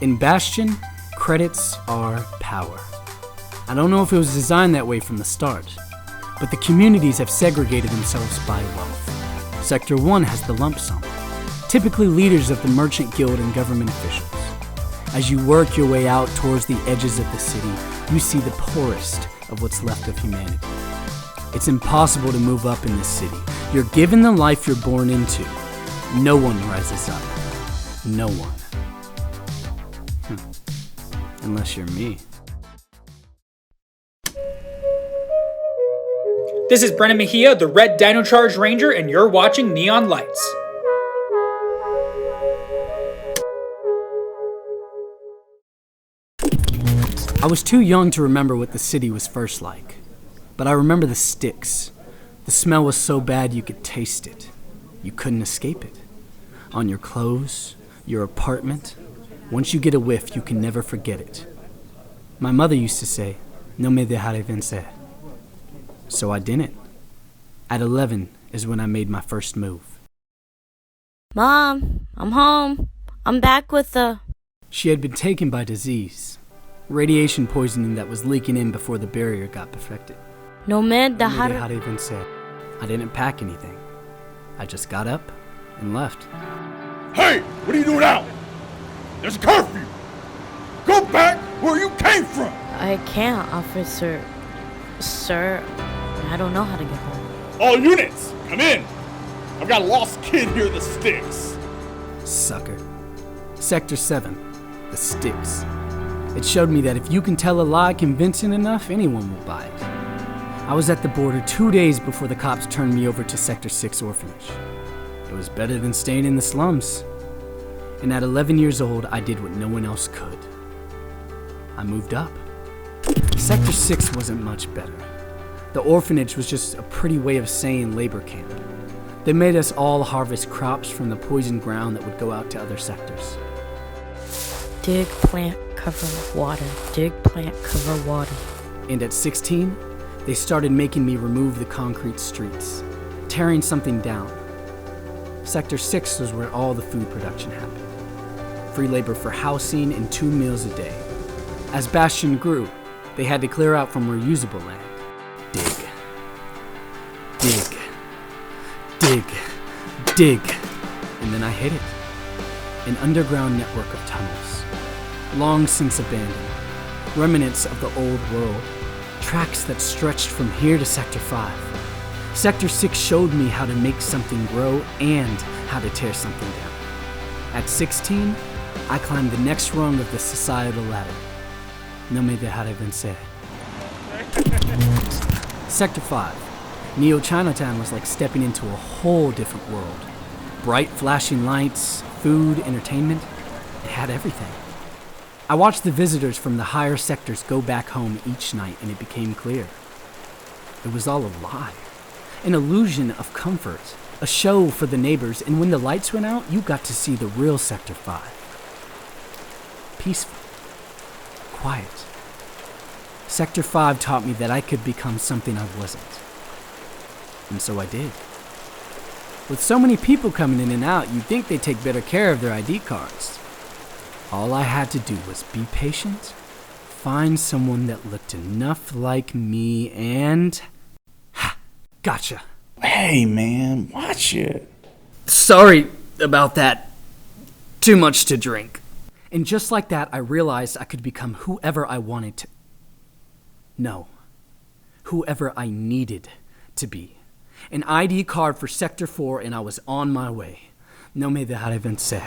In Bastion, credits are power. I don't know if it was designed that way from the start, but the communities have segregated themselves by wealth. Sector 1 has the lump sum, typically leaders of the merchant guild and government officials. As you work your way out towards the edges of the city, you see the poorest of what's left of humanity. It's impossible to move up in this city. You're given the life you're born into. No one rises up. No one. Unless you're me. This is Brennan Mejia, the Red Dino Charge Ranger, and you're watching Neon Lights. I was too young to remember what the city was first like, but I remember the Styx. The smell was so bad you could taste it. You couldn't escape it. On your clothes, your apartment, once you get a whiff, you can never forget it. My mother used to say, "No me dejare vencer." So I didn't. At 11 is when I made my first move. Mom, I'm home. I'm back with the... She had been taken by disease. Radiation poisoning that was leaking in before the barrier got perfected. No me dejare... I didn't pack anything. I just got up and left. Hey, what are you doing out? There's a curfew. Go back where you came from. I can't, officer. Sir, I don't know how to get home. All units, come in. I've got a lost kid here that sticks. Sucker. Sector 7, the Styx. It showed me that if you can tell a lie convincing enough, anyone will buy it. I was at the border 2 days before the cops turned me over to Sector 6 orphanage. It was better than staying in the slums. And at 11 years old, I did what no one else could. I moved up. Sector 6 wasn't much better. The orphanage was just a pretty way of saying labor camp. They made us all harvest crops from the poisoned ground that would go out to other sectors. Dig, plant, cover, water. Dig, plant, cover, water. And at 16, they started making me remove the concrete streets, tearing something down. Sector 6 was where all the food production happened. Free labor for housing and 2 meals a day. As Bastion grew, they had to clear out from reusable land. Dig. Dig. Dig. Dig. And then I hit it. An underground network of tunnels. Long since abandoned. Remnants of the old world. Tracks that stretched from here to Sector 5. Sector 6 showed me how to make something grow and how to tear something down. At 16, I climbed the next rung of the societal ladder. No me dejare vencer. Sector 5. Neo-Chinatown was like stepping into a whole different world. Bright flashing lights, food, entertainment. It had everything. I watched the visitors from the higher sectors go back home each night, and it became clear. It was all a lie. An illusion of comfort. A show for the neighbors, and when the lights went out, you got to see the real Sector 5. Peaceful. Quiet. Sector 5 taught me that I could become something I wasn't. And so I did. With so many people coming in and out, you'd think they'd take better care of their ID cards. All I had to do was be patient, find someone that looked enough like me, and... Ha! Gotcha. Hey, man, watch it. Sorry about that. Too much to drink. And just like that, I realized I could become whoever I wanted to. No. Whoever I needed to be. An ID card for Sector 4, and I was on my way. No me dejare vencer.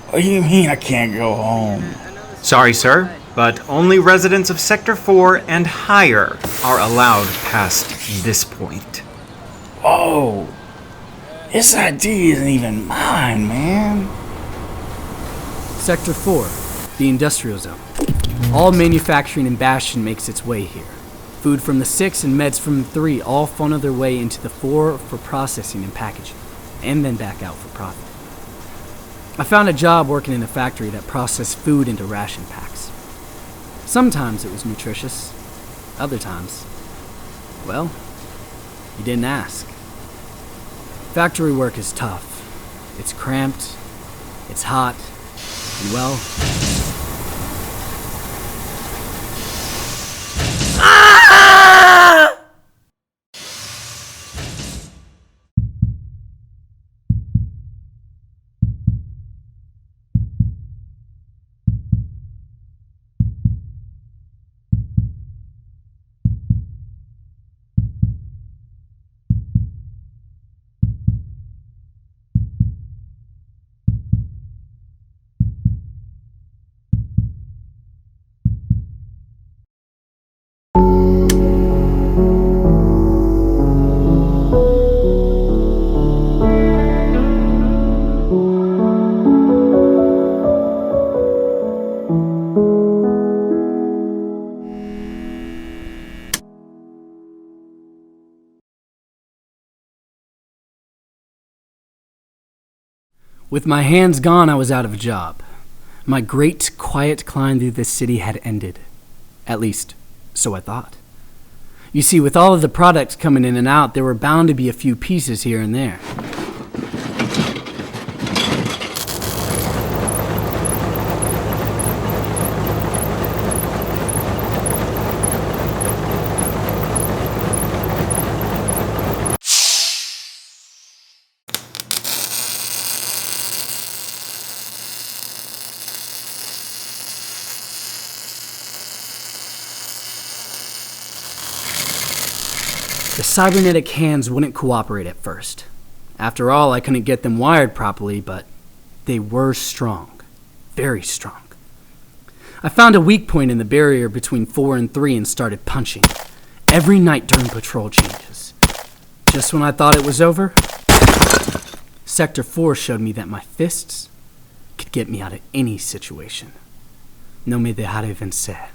What do you mean I can't go home? Sorry, sir, but only residents of Sector 4 and higher are allowed past this point. Whoa. This ID isn't even mine, man. Sector 4, the industrial zone. All manufacturing in Bastion makes its way here. Food from the 6 and meds from the 3 all funnel their way into the 4 for processing and packaging, and then back out for profit. I found a job working in a factory that processed food into ration packs. Sometimes it was nutritious. Other times, well, you didn't ask. Factory work is tough. It's cramped, it's hot, and well, With my hands gone, I was out of a job. My great, quiet climb through this city had ended. At least, so I thought. You see, with all of the products coming in and out, there were bound to be a few pieces here and there. The cybernetic hands wouldn't cooperate at first. After all, I couldn't get them wired properly, but they were strong. Very strong. I found a weak point in the barrier between 4 and 3 and started punching. Every night during patrol changes. Just when I thought it was over, Sector 4 showed me that my fists could get me out of any situation. No me dejare vencer.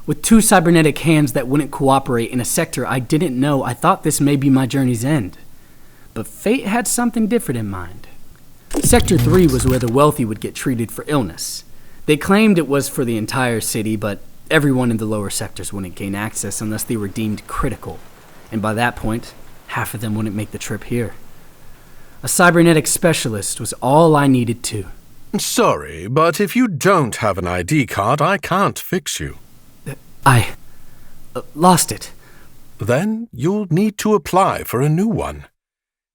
With 2 cybernetic hands that wouldn't cooperate in a sector I didn't know, I thought this may be my journey's end. But fate had something different in mind. Sector 3 was where the wealthy would get treated for illness. They claimed it was for the entire city, but everyone in the lower sectors wouldn't gain access unless they were deemed critical. And by that point, half of them wouldn't make the trip here. A cybernetic specialist was all I needed to. Sorry, but if you don't have an ID card, I can't fix you. I lost it. Then you'll need to apply for a new one.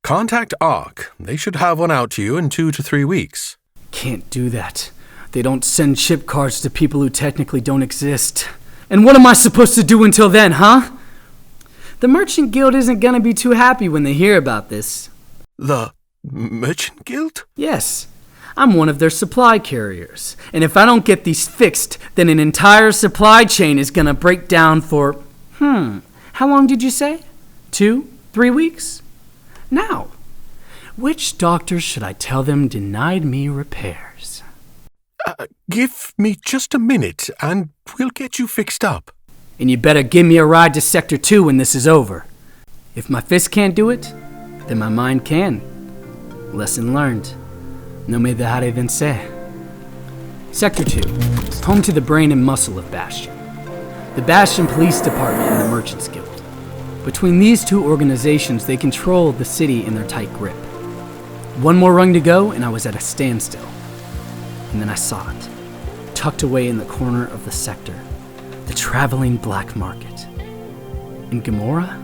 Contact Ark. They should have one out to you in 2 to 3 weeks. Can't do that. They don't send chip cards to people who technically don't exist. And what am I supposed to do until then, huh? The Merchant Guild isn't gonna be too happy when they hear about this. The Merchant Guild? Yes. I'm one of their supply carriers. And if I don't get these fixed, then an entire supply chain is gonna break down for, how long did you say? 2, 3 weeks? Now, which doctor should I tell them denied me repairs? Give me just a minute and we'll get you fixed up. And you better give me a ride to Sector 2 when this is over. If my fist can't do it, then my mind can. Lesson learned. No me dejare vencer. Sector 2, home to the brain and muscle of Bastion. The Bastion Police Department and the Merchants Guild. Between these 2 organizations, they control the city in their tight grip. One more rung to go, and I was at a standstill. And then I saw it, tucked away in the corner of the sector, the traveling black market. In Gamora,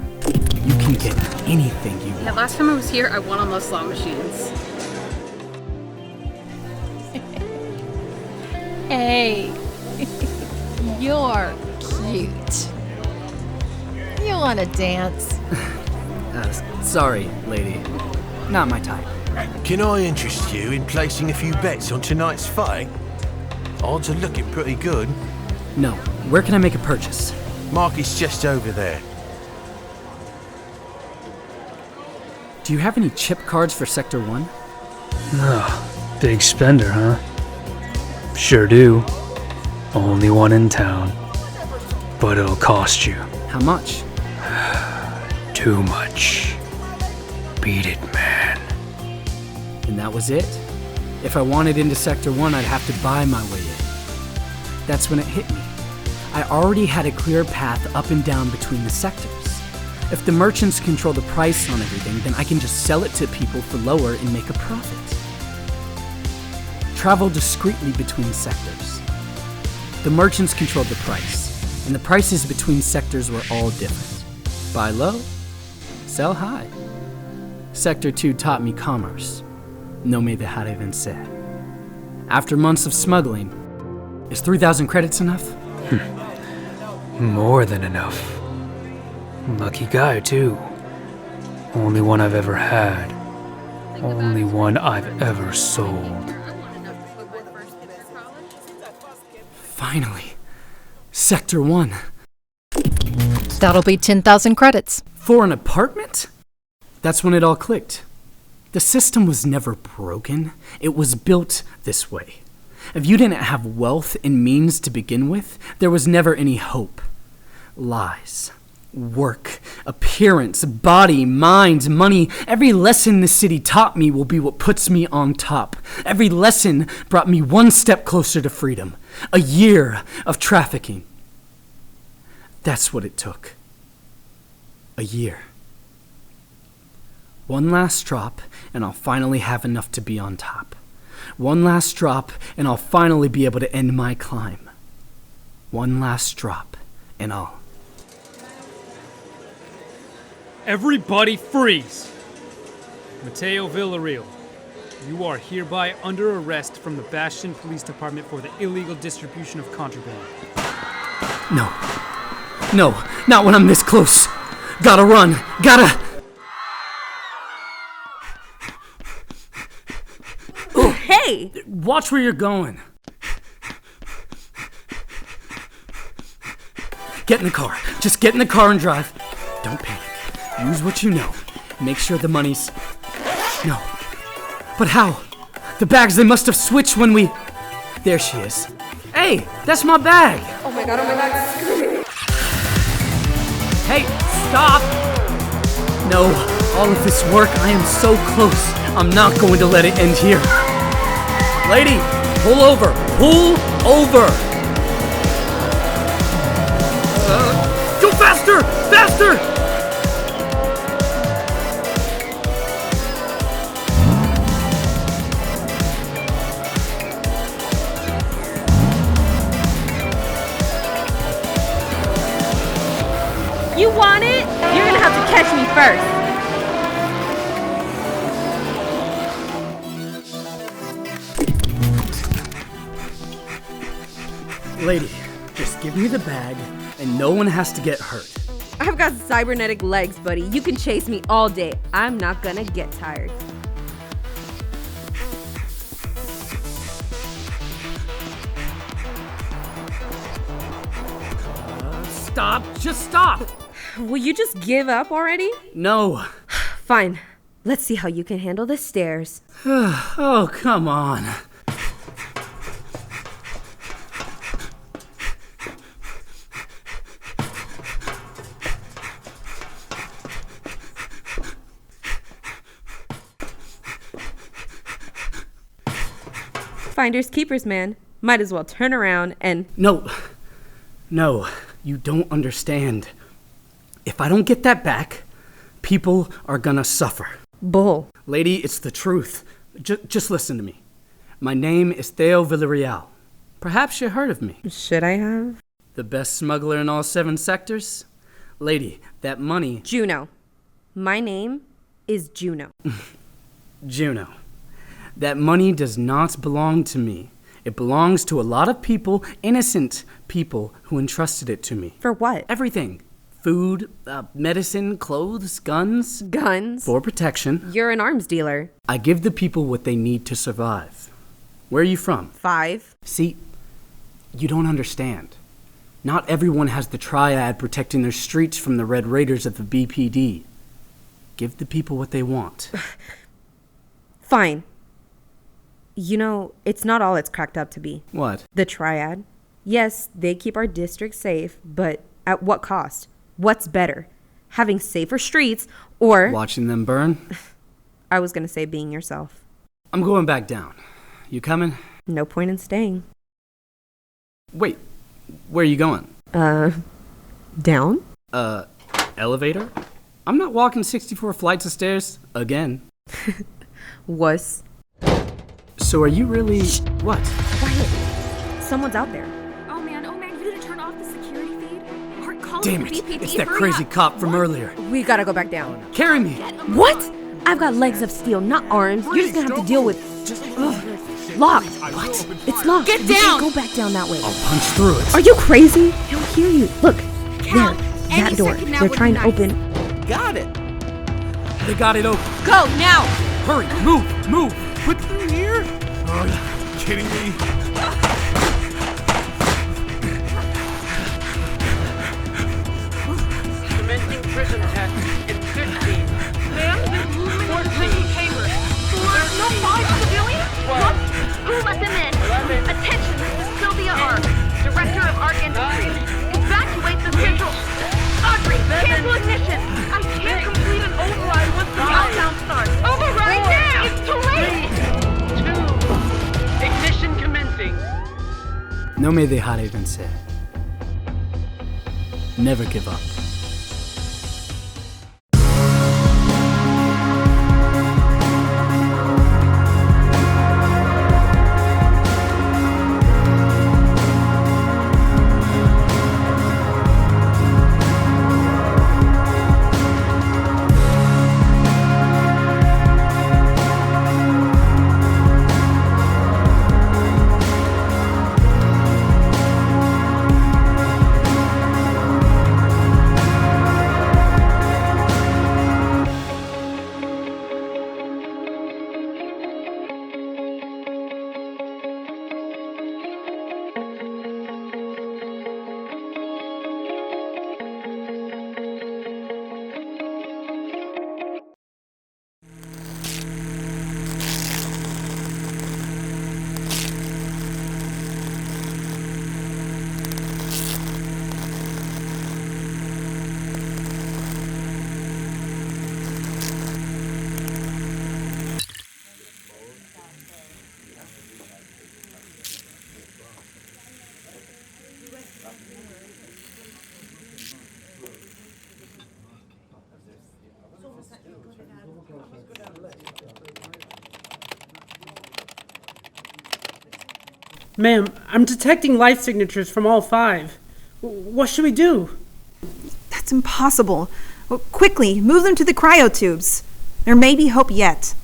you can get anything you want. Yeah, last time I was here, I won on those slot machines. Hey, you're cute. You want to dance? Sorry, lady. Not my type. Can I interest you in placing a few bets on tonight's fight? Odds are looking pretty good. No. Where can I make a purchase? Market's just over there. Do you have any chip cards for Sector 1? Big spender, huh? Sure do. Only one in town. But it'll cost you. How much? Too much. Beat it, man. And that was it? If I wanted into Sector 1, I'd have to buy my way in. That's when it hit me. I already had a clear path up and down between the sectors. If the merchants control the price on everything, then I can just sell it to people for lower and make a profit. Travel discreetly between sectors. The merchants controlled the price, and the prices between sectors were all different. Buy low, sell high. Sector 2 taught me commerce. No me dejare vencer. After months of smuggling, is 3,000 credits enough? More than enough. Lucky guy, too. Only one I've ever had. Only one I've ever sold. Finally. Sector 1. That'll be 10,000 credits. For an apartment? That's when it all clicked. The system was never broken. It was built this way. If you didn't have wealth and means to begin with, there was never any hope. Lies. Work, appearance, body, mind, money. Every lesson this city taught me will be what puts me on top. Every lesson brought me one step closer to freedom. A year of trafficking. That's what it took. A year. One last drop, and I'll finally have enough to be on top. One last drop, and I'll finally be able to end my climb. One last drop, and I'll... Everybody freeze! Mateo Villarreal, you are hereby under arrest from the Bastion Police Department for the illegal distribution of contraband. No. No, not when I'm this close. Gotta run. Gotta... Hey! Watch where you're going. Get in the car. Just get in the car and drive. Don't panic. Use what you know. Make sure the money's... No. But how? The bags, they must have switched when we... There she is. Hey, that's my bag. Oh my god, oh my god. Hey, stop! No, all of this work, I am so close. I'm not going to let it end here. Lady, pull over. Pull over. Go faster! Faster! You want it? You're gonna have to catch me first. Lady, just give me the bag, and no one has to get hurt. I've got cybernetic legs, buddy. You can chase me all day. I'm not gonna get tired. Stop! Just stop! Will you just give up already? No. Fine. Let's see how you can handle the stairs. Oh, come on. Finders keepers, man. Might as well turn around and... No, you don't understand. If I don't get that back, people are gonna suffer. Bull. Lady, it's the truth. Just listen to me. My name is Theo Villarreal. Perhaps you heard of me. Should I have? The best smuggler in all 7 sectors? Lady, that money... Juno. My name is Juno. Juno. That money does not belong to me. It belongs to a lot of people, innocent people, who entrusted it to me. For what? Everything. Food, medicine, clothes, guns. Guns? For protection. You're an arms dealer. I give the people what they need to survive. Where are you from? 5. See, you don't understand. Not everyone has the triad protecting their streets from the Red Raiders of the BPD. Give the people what they want. Fine. You know, it's not all it's cracked up to be. What? The triad. Yes, they keep our district safe, but at what cost? What's better? Having safer streets or... Watching them burn? I was gonna say being yourself. I'm going back down. You coming? No point in staying. Wait, where are you going? Down? Elevator? I'm not walking 64 flights of stairs again. Wuss. So are you really... What? Quiet. Someone's out there. Oh man, you need to turn off the security feed. Aren't calling Damn the it, BPD. it's that Hurry crazy up. cop from earlier. We gotta go back down. Carry me! What? I've got legs of steel, not arms. You're just gonna have to deal with... Locked. What? It's locked. Get You down! can't go back down that way. I'll punch through it. Are you crazy? He'll hear you. Look, there. Any That door. second now They're would trying be to nice. open... Got it! They got it open. Go, now! Hurry, move! Put through here? Are you kidding me? Commencing prison test in 15. Ma'am, 14. Papers. There's no fine civilians? What? Who let them in? 11. Attention, this is Sylvia Ark, Director of Ark Industries. Evacuate the central... Audrey, No me dejare vencer. Never give up. Ma'am, I'm detecting life signatures from all 5. What should we do? That's impossible. Quickly, move them to the cryotubes. There may be hope yet.